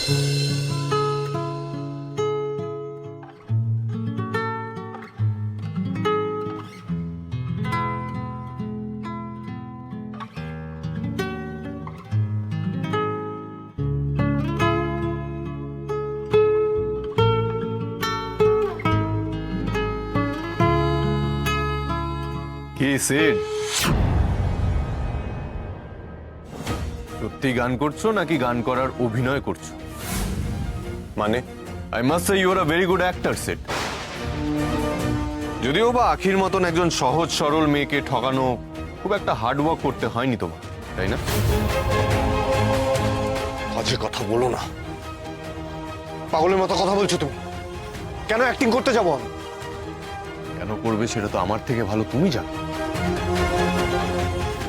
কি সিড, সত্যি গান করছো নাকি গান করার অভিনয় করছো? মানে I must say you are a very good actor Sid. যদিও বা আখির মতন একজন সহজ সরল মেয়েকে ঠকানো খুব একটা হার্ড ওয়ার্ক করতে হয়নি তোমার, তাই না? বাজে কথা বলো না, পাগলের মতো কথা বলছো তুমি। কেন অ্যাক্টিং করতে যাবো আমি? কেন করবে সেটা তো আমার থেকে ভালো তুমি জানো।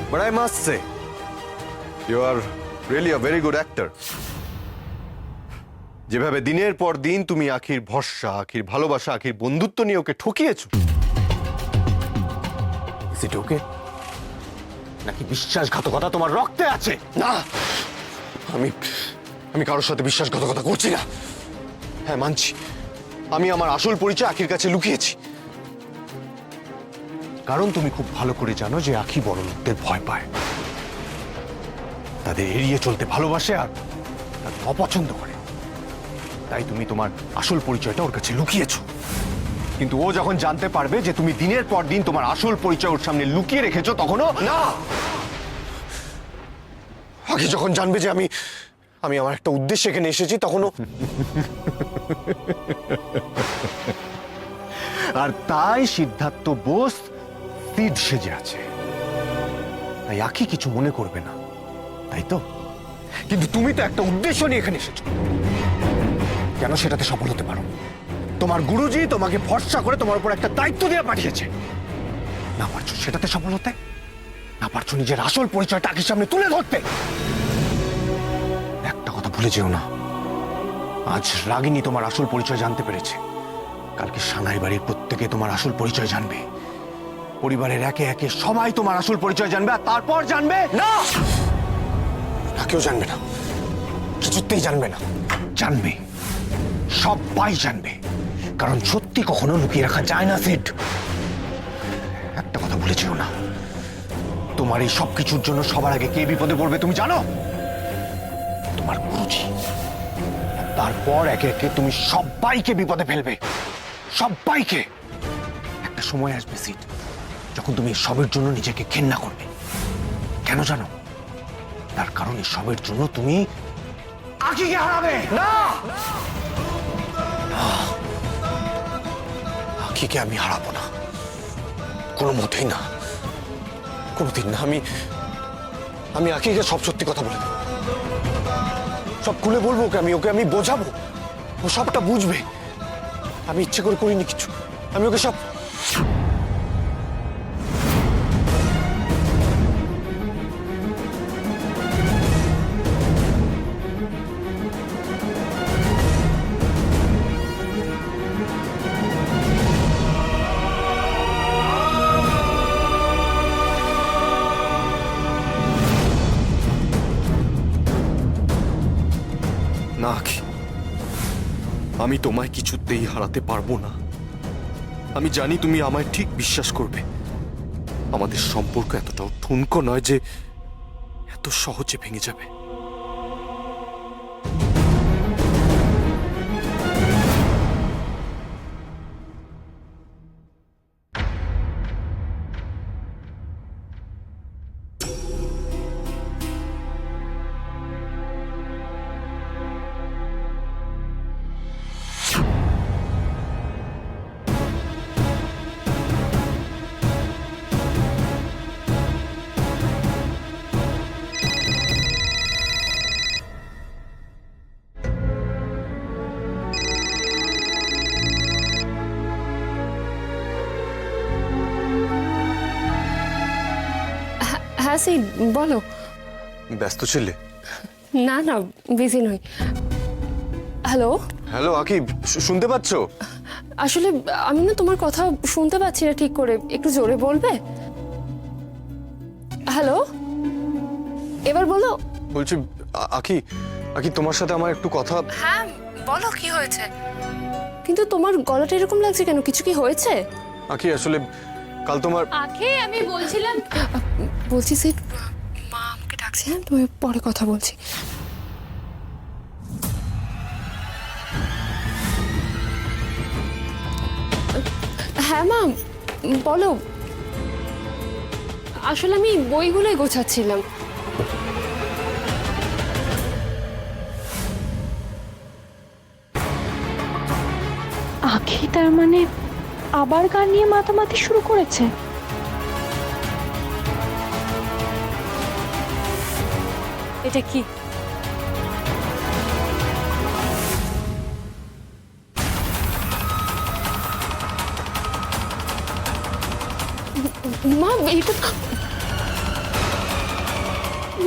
But I must say you are really a very good actor. যেভাবে দিনের পর দিন তুমি আখির ভরসা, আখির ভালোবাসা, আখির বন্ধুত্ব নিয়ে ওকে ঠকিয়েছো, ইজ ইট ওকে? নাকি বিশ্বাসঘাতকতা তোমার রক্তে আছে? না, আমি আমি কারোর সাথে বিশ্বাসঘাতকতা করছি না। হ্যাঁ মানছি, আমি আমার আসল পরিচয় আখির কাছে লুকিয়েছি, কারণ তুমি খুব ভালো করে জানো যে আখি বড় লোকদের ভয় পায়, তাদের এড়িয়ে চলতে ভালোবাসে আর তাদের অপছন্দ করে। তাই তুমি তোমার আসল পরিচয়টা ওর কাছে লুকিয়েছো। কিন্তু ও যখন জানতে পারবে যে তুমি দিনের পর দিন তোমার আসল পরিচয় ওর সামনে লুকিয়ে রেখেছো, তখনও না। আখি যখন জানবে যে আমি আমি আমার একটা উদ্দেশ্যে এখানে এসেছি, তখনও আর তাই সিদ্ধার্থ বোস সিড সেজে আছে। তাই আখি কিছু মনে করবে না, তাই তো? কিন্তু তুমি তো একটা উদ্দেশ্য নিয়ে এখানে এসেছো, কেন সেটাতে সফল হতে পারো? তোমার গুরুজি তোমাকে ভরসা করে তোমার উপর একটা দায়িত্ব দিয়ে পাঠিয়েছে, না পারছো সেটাতে সফল হতে? না পারছো নিজের আসল পরিচয়টা আখির সামনে তুলে ধরতে? একটা কথা ভুলে যেও না, আজ রাগিনী তোমার আসল পরিচয় জানতে পেরেছে, কালকে সানাই বাড়ির প্রত্যেকে তোমার আসল পরিচয় জানবে, পরিবারের একে একে সবাই তোমার আসল পরিচয় জানবে, আর তারপর জানবে না, কেউ জানবে না, কিছুতেই জানবে না। জানবে, সবাই জানবে, কারণ সত্যি কখনো লুকিয়ে রাখা যায় না সিড। একটা কথা ভুলে যেও না, তোমার এই সবকিছুর জন্য সবার আগে কে বিপদে পড়বে তুমি জানো? তোমার গুরুজি। তারপর একে একে তুমি সবাইকে বিপদে ফেলবে, সবাইকে। একটা সময় আসবে সিড, যখন তুমি সবের জন্য নিজেকে ঘেন্না করবে। কেন জানো? তার কারণ এই সবের জন্য তুমি আখিকে হারাবে। না, আখিকে আমি হারাবো না, কোনো মতেই না, কোনোদিন না। আমি আখিকে সব সত্যি কথা বলে দেবো, সব খুলে বলবো ওকে, ওকে আমি বোঝাবো, ও সবটা বুঝবে। আমি ইচ্ছে করে করিনি কিছু, আমি ওকে সব। না আখি, আমি তোমায় কিছুতেই হারাতে পারবো না। আমি জানি তুমি আমায় ঠিক বিশ্বাস করবে। আমাদের সম্পর্ক এতটাও ঠুনকো নয় যে এত সহজে ভেঙে যাবে। হ্যাঁ সিড, বলো। ব্যস্ত ছিলে? না না, বিজি নই। হ্যালো হ্যালো আখি, শুনতে পাচ্ছো? আসলে আমি না তোমার কথা শুনতে পাচ্ছি না ঠিক করে, একটু জোরে বলবে? হ্যালো, এবার বলো। বলছি আখি, আকি তোমার সাথে আমার একটু কথা। হ্যাঁ বলো কি হয়েছে? কিন্তু তোমার গলাটা এরকম লাগছে কেন? কিছু কি হয়েছে? আকি আসলে কাল তোমার আখে আমি বলছিলাম, বলছি সে মা আমাকে ডাকছে, হ্যাঁ তুমি পরে কথা বলছি। হ্যাঁ মা বলো। আসলে আমি বইগুলোই গোছাচ্ছিলাম। আখি তার মানে আবার গান নিয়ে মাতামাতি শুরু করেছে। এটা কি?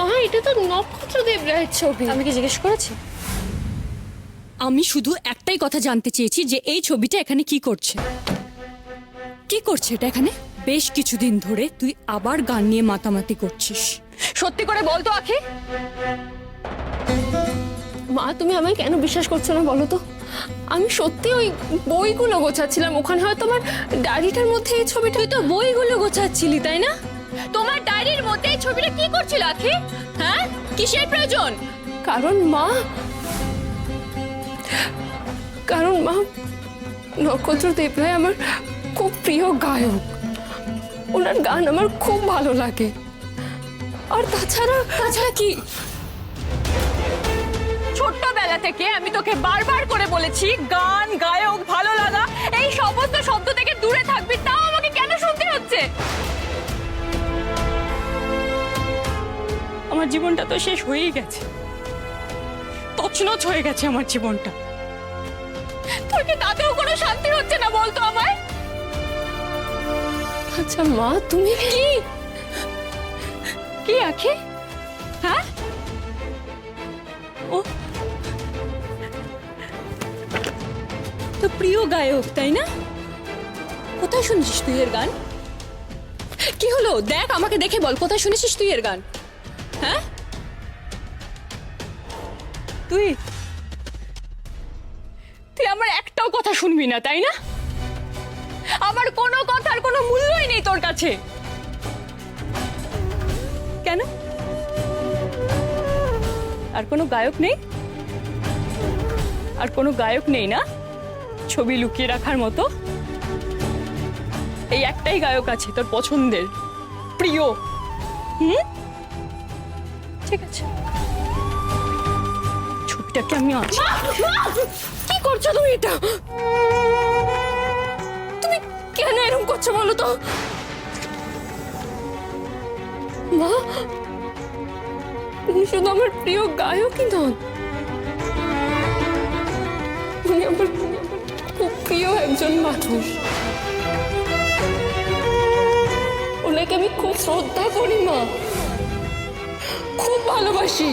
মা এটা তো নক্ষত্রদেব রায়ের ছবি। আমি কি জিজ্ঞেস করেছি? আমি শুধু একটাই কথা জানতে চেয়েছি যে এই ছবিটা এখানে কি করছে। কি করছে এটা এখানে? বেশ কিছুদিন ধরে তুই আবার গান নিয়ে মাতামাতি করছিস। সত্যি করে বল তো আখি। মা তুমি আমায় কেন বিশ্বাস করছো না বলো তো? আমি সত্যি ওই বইগুলো গোছাচ্ছিলাম, ওখানে হয়তো আমার ডায়েরিটার মধ্যে এই ছবিটা। তুই তো বইগুলো গোছাচ্ছিলি তাই না? তোমার ডায়েরির মধ্যে এই ছবিটা কি করছিল আখি? হ্যাঁ কিসের প্রয়োজন? কারণ মা নক্ষত্রদেব রায় আমার খুব প্রিয় গায়ক, ওনার গান আমার খুব ভালো লাগে। আর তাছাড়া কি, ছোট্টবেলা থেকে আমি তোকে বারবার করে বলেছি গান গায়ক ভালো লাগা এই সমস্ত শব্দ থেকে দূরে থাকবি, তাও আমাকে কেন শুনতে হচ্ছে? আমার জীবনটা তো শেষ হয়েই গেছে, তছনছ হয়ে গেছে আমার জীবনটা। তোর কি তাতেও কোনো শান্তি হচ্ছে না বলতো আমায়? আচ্ছা মা তুমি কি আখি? হ্যাঁ ও তো প্রিয় গায়ক তাই না? কোথায় শুনেছিস তুই এর গান? কি হলো দেখ, আমাকে দেখে বল কোথায় শুনেছিস তুই এর গান? হ্যাঁ তুই তুই আমার একটাও কথা শুনবি না তাই না? আমার কোনো কথার কোনো মূল্যই নেই তোর কাছে। কেন? আর কোনো গায়ক নেই? আর কোনো গায়ক নেই না ছবি লুকিয়ে রাখার মতো? এই একটাই গায়ক আছে তোর পছন্দের, প্রিয়। ঠিক আছে, ছবিটাকে আমি আছি। কি করছো তুমি? এটা তুমি কেন এরকম করছো বলো তো? মা উনি শুধু আমার প্রিয় গায়কই নন, উনি আমার খুব প্রিয় একজন মানুষ। ওনাকে আমি খুব শ্রদ্ধা করি মা, খুব ভালোবাসি।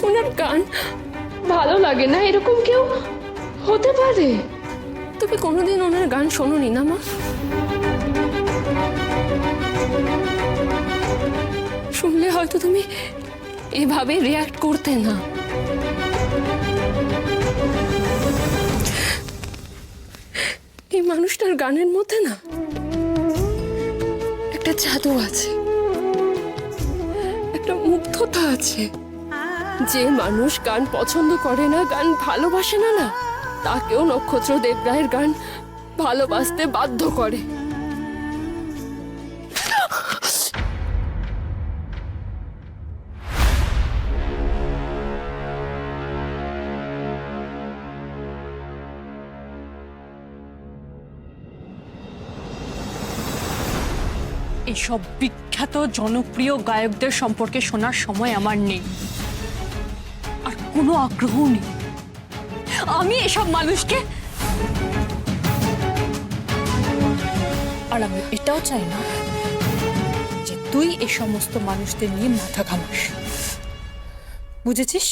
ওনার গান ভালো লাগে না এরকম কেউ হতে পারে? তুমি কোনোদিন ওনার গান শোনোনি না মা? শুনলে হয়তো তুমি এভাবে রিয়াক্ট করতে না। এই মানুষটার গানের মধ্যে না একটা জাদু আছে, একটা মুগ্ধতা আছে। যে মানুষ গান পছন্দ করে না, গান ভালোবাসে না, না তাকেও নক্ষত্রদেব রায়ের গান ভালোবাসতে বাধ্য করে। এইসব বিখ্যাত জনপ্রিয় গায়কদের সম্পর্কে শোনার সময় আমার নেই, আর কোনো আগ্রহ নেই। আমি এসব মানুষকে, আর আমি এটাও চাই না যে তুই এই সমস্ত মানুষদের নিয়ে মাথা ঘামাস, বুঝেছিস?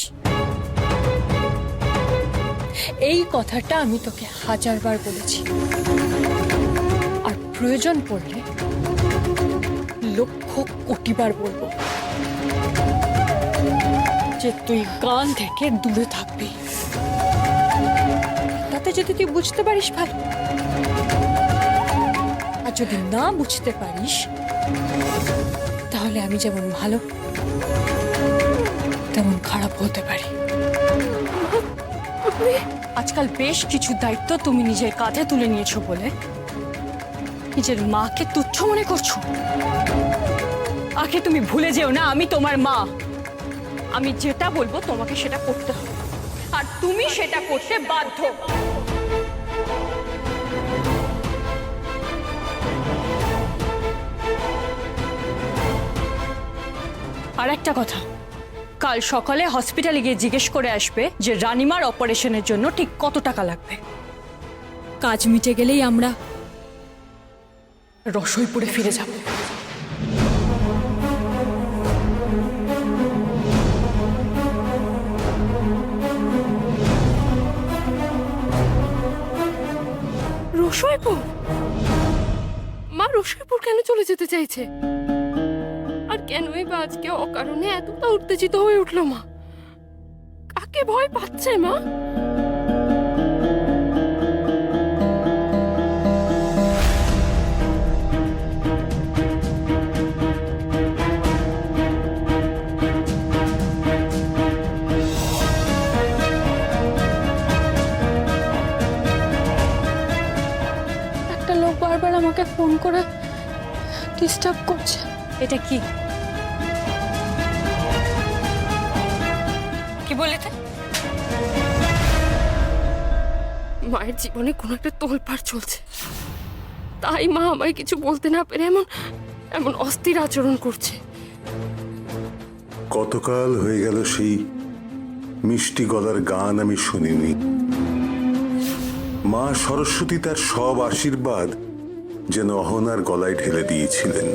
এই কথাটা আমি তোকে 1000 বার বলেছি, আর প্রয়োজন পড়লে 1,00,000 কোটি বার বলবো। যে তুই গান থেকে দূরে থাকবি। তাতে যদি তুই বুঝতে পারিস ভালো, আর যদি না বুঝতে পারিস তাহলে আমি যেমন ভালো তেমন খারাপ হতে পারি। আজকাল বেশ কিছু দায়িত্ব তুমি নিজের কাঁধে তুলে নিয়েছো বলে নিজের মাকে তুচ্ছ মনে করছো। আগে তুমি ভুলে যেও না আমি তোমার মা। আমি যেটা বলবো তোমাকে সেটা করতে হবে, আর তুমি সেটা করতে বাধ্য। আর একটা কথা, কাল সকালে হসপিটালে গিয়ে জিজ্ঞেস করে আসবে যে রানিমার অপারেশনের জন্য ঠিক কত টাকা লাগবে। কাজ মিটে গেলেই আমরা রসইপুরে ফিরে যাব। রসইপুর? মা রসইপুর কেন চলে যেতে চাইছে? আর কেনই বা আজকে অকারণে এতটা উত্তেজিত হয়ে উঠলো মা? কাকে ভয় পাচ্ছে মা? একটা লোক বারবার আমাকে ফোন করে ডিস্টার্ব করছে। এটা কি কি বললে? মায়ের জীবনে কোনো একটা তোলপাড় চলছে, তাই মা আমায় কিছু বলতে না পেরে এমন এমন অস্থির আচরণ করছে। কতকাল হয়ে গেল সেই মিষ্টি গলার গান আমি শুনিনি। মা সরস্বতী তার সব আশীর্বাদ যেন অহনার গলায় ঢেলে দিয়েছিলেন।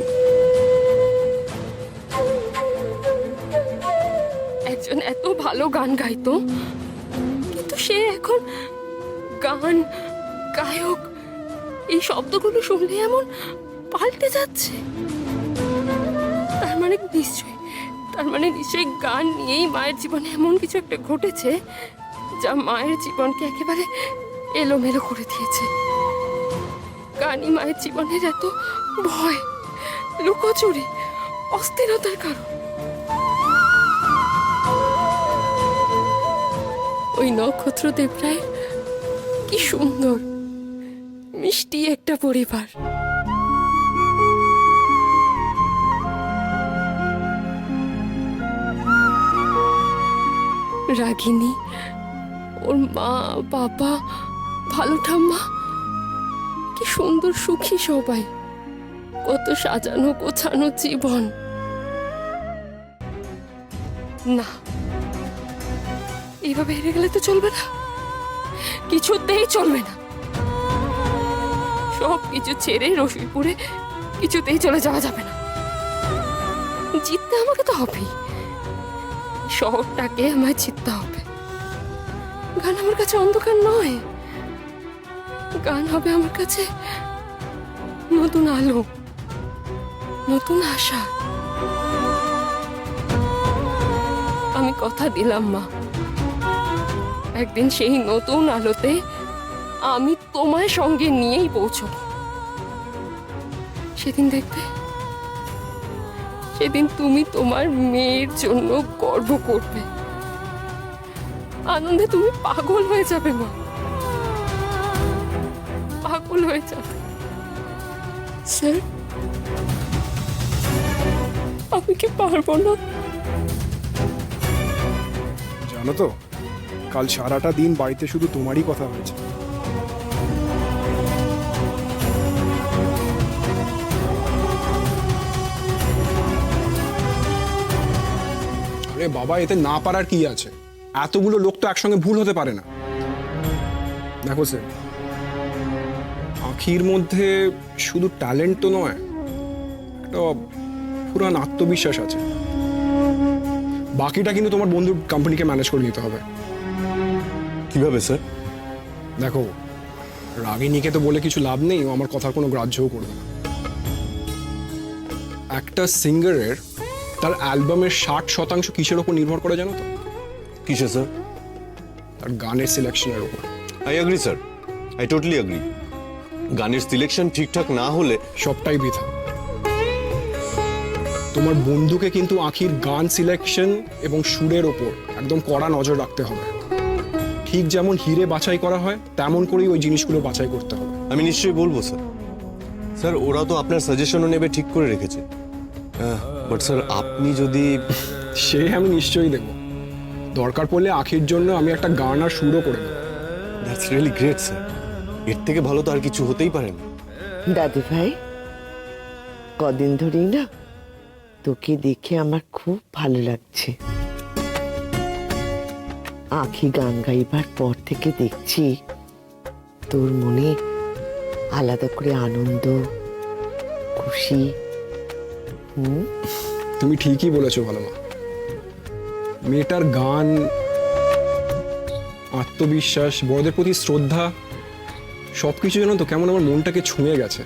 একজন এত ভালো গান গাইতো, কিন্তু সে এখন গান গায়ক এই শব্দগুলো শুনলে এমন পাল্টে যাচ্ছে। তার মানে নিশ্চয়ই গান নিয়েই মায়ের জীবনে এমন কিছু একটা ঘটেছে যা মায়ের জীবনকে একেবারে এলোমেলো করে দিয়েছে। গানই মায়ের জীবনের এত ভয়, লুকোচুরি, অস্থিরতার কারণ। ওই নক্ষত্র দেবরায়ের কি সুন্দর মিষ্টি একটা পরিবার। রাগিনী, ওর মা বাবা, ভালো ঠাম্মা, কি সুন্দর সুখী সবাই, কত সাজানো গোছানো জীবন। না, এইভাবে হেরে গেলে তো চলবে না, কিছুতেই চলবে না। সব কিছু ছেড়ে রসইপুরে কিছুতেই চলে যাওয়া যাবে না। জিততে আমাকে তো হবেই, শহরটাকে আমায় জিততে হবে। গান আমার কাছে অন্ধকার নয়, গান হবে আমার কাছে নতুন আলো, নতুন আশা। আমি কথা দিলাম মা, একদিন সেই নতুন আলোতে আমি তোমায় সঙ্গে নিয়েই পৌঁছবো। সেদিন দেখবে, সেদিন তুমি তোমার মেয়ের জন্য গর্ব করবে, আনন্দে তুমি পাগল হয়ে যাবে মা, পাগল হয়ে যাবে। স্যার, আমি কি পারবো না? জানো তো, কাল সারাটা দিন বাড়িতে শুধু তোমারই কথা হয়েছে। আরে বাবা, এতে না পারার কি আছে? এতগুলো লোক তো একসঙ্গে ভুল হতে পারে না। দেখো স্যার, আখির মধ্যে শুধু ট্যালেন্ট তো নয়, একটা পুরান আত্মবিশ্বাস আছে। বাকিটা কিন্তু তোমার বন্ধুর কোম্পানিকে ম্যানেজ করে নিতে হবে। কিভাবে স্যার? দেখো, রাগিনীকে তো বলে কিছু লাভ নেই, ও আমার কথার কোনো গ্রাহ্যও করবে না। একটা সিঙ্গারের তার অ্যালবামের 60% কিসের ওপর নির্ভর করে জানো তো? কিসে স্যার? তার গানের সিলেকশনের উপর। I agree sir, I totally agri. গানের সিলেকশন ঠিকঠাক না হলে সবটাই বৃথা। তোমার বন্ধুকে কিন্তু আখির গান সিলেকশন এবং সুরের ওপর একদম কড়া নজর রাখতে হবে। ঠিক যেমন হিরে বাছাই করা হয় তেমন করেই ওই জিনিসগুলো বাছাই করতে হবে। আমি নিশ্চয়ই বলবো স্যার। স্যার ওরা তো আপনার সাজেশনও নেবে ঠিক করে রেখেছে। বাট স্যার আপনি যদি সে আমি নিশ্চয়ই দেব। দরকার পড়লে আখির জন্য আমি একটা গান আর সুরও করে দেবো। That's really great sir. এর থেকে ভালো তো আর কিছু হতেই পারে না। দাদু ভাই, কদিন ধরেই না তোকে দেখে আমার খুব ভালো লাগছে। আখি গান গাইবার পর থেকে দেখছি তোর মনে আলাদা করে আনন্দ, খুশি। তুমি ঠিকই বলেছো ভালো মা। মেয়েটার গান, আত্মবিশ্বাস, বড়দের প্রতি শ্রদ্ধা সবকিছু যেন তো কেমন আমার মনটাকে ছুঁয়ে গেছে।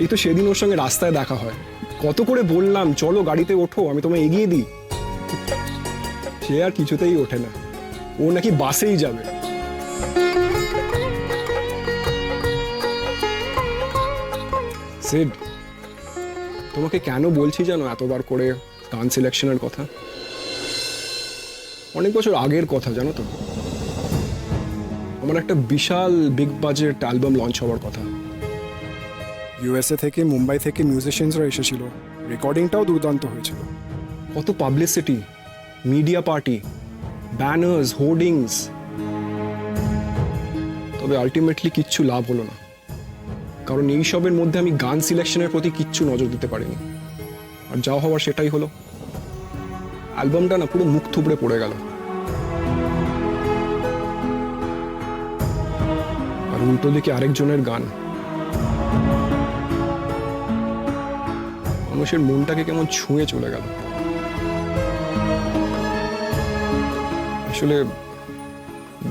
এই তো সেদিন ওর সঙ্গে রাস্তায় দেখা হয়, কত করে বললাম চলো গাড়িতে ওঠো, আমি তোমায় এগিয়ে দিই। সে আর কিছুতেই ওঠে না, ও নাকি বাসেই যাবে। সিড, তোমাকে কেন বলছি জানো এতবার করে গান সিলেকশনের কথা? অনেক বছর আগের কথা জানো তো। আমার একটা বিশাল বিগ বাজেট অ্যালবাম লঞ্চ হওয়ার কথা। ইউএসএ থেকে, মুম্বাই থেকে মিউজিশিয়ানসরা এসেছিল, রেকর্ডিংটাও দুর্দান্ত হয়েছিল। কত পাবলিসিটি, মিডিয়া পার্টি, ব্যানার্স, হোর্ডিংস। তবে আলটিমেটলি কিচ্ছু লাভ হলো না, কারণ এইসবের মধ্যে আমি গান সিলেকশনের প্রতি কিচ্ছু নজর দিতে পারিনি। আর যা হওয়ার সেটাই হলো, অ্যালবামটা না পুরো মুখ থুবড়ে পড়ে গেল। আর উল্টো দিকে আরেকজনের গান মানুষের মনটাকে কেমন ছুঁয়ে চলে গেল। আসলে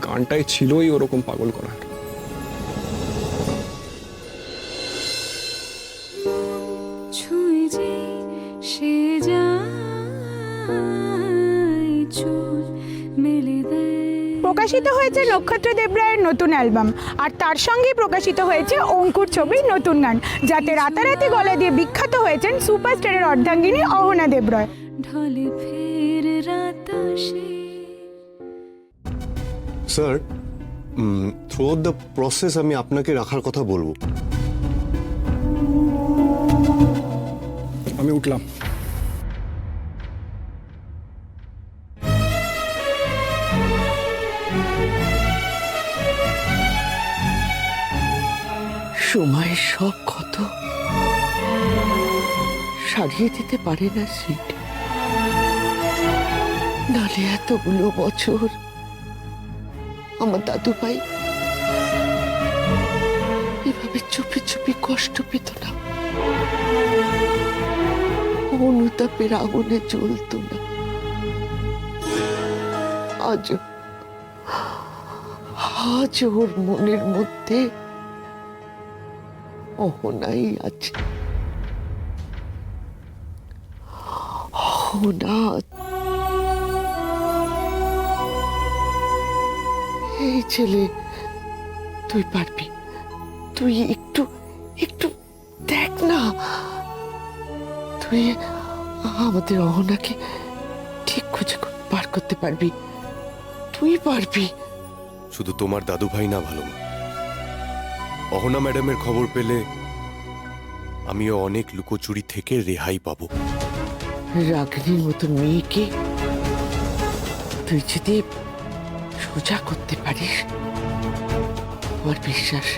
গানটাই ছিলই ওরকম পাগল করা। ছুঁয়ে যে সে যায় চুল মেলে দেয়। প্রকাশিত হয়েছে নক্ষত্র দেবরায়ের নতুন অ্যালবাম, আর তার সঙ্গে প্রকাশিত হয়েছে অঙ্কুর ছবির নতুন গান, যাতে রাতারাতি গলা দিয়ে বিখ্যাত হয়েছেন সুপারস্টারের অর্ধাঙ্গিনী অহনা দেবরায়। ঢলে ফের রাত আসে। Sir, through out the process আমি আপনাকে রাখার কথা বলবো। আমি উঠলাম। সময়ের সব কত সারিয়ে দিতে পারে না সিট। নালে এতগুলো বছর আমার দাদু ভাই এভাবে চুপি চুপি কষ্ট পেত না, অনুতাপের আগুনে জ্বলত না। আজ ওর মনের মধ্যে অহনাই আছে। অহনা, এই ছেলে তুই পারবি, তুই একটু একটু দেখ না, তুই আমাদের অহনাকে ঠিক খুঁজে বার করতে পারবি, তুই পারবি। শুধু তোমার দাদু ভাই না ভালো মা, অহনা ম্যাডামের খবর পেলে আমিও অনেক লুকোচুরি থেকে রেহাই পাবো। রাগিনীর মতো মেয়েকে তুই যদি সোজা করতে পারিস, আমার বিশ্বাস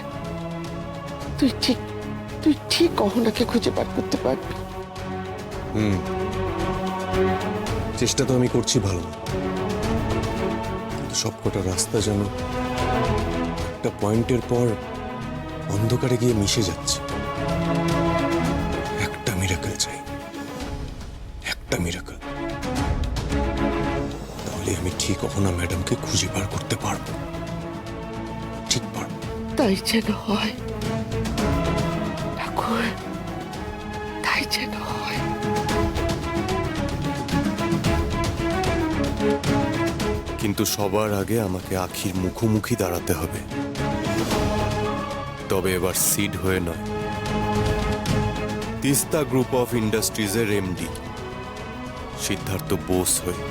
তুই ঠিক অহনাকে খুঁজে বার করতে পারবি। চেষ্টা তো আমি করছি ভালো, কিন্তু সবকটা রাস্তা যেন একটা পয়েন্টের পর অন্ধকারে গিয়ে মিশে যাচ্ছে। একটা মিরাকেল চাই, একটা মিরাকেল, তাহলে আমি ঠিক অহনা ম্যাডামকে খুঁজে বার করতে পারবো, ঠিক পারবো। তাই যেন হয় ঠাকুর, তাই যেন হয়। কিন্তু সবার আগে আমাকে আখির মুখোমুখি দাঁড়াতে হবে, তবে এবার সিড হয়ে নয়, তিস্তা গ্রুপ অফ ইন্ডাস্ট্রিজের এমডি সিদ্ধার্থ বোস হয়ে।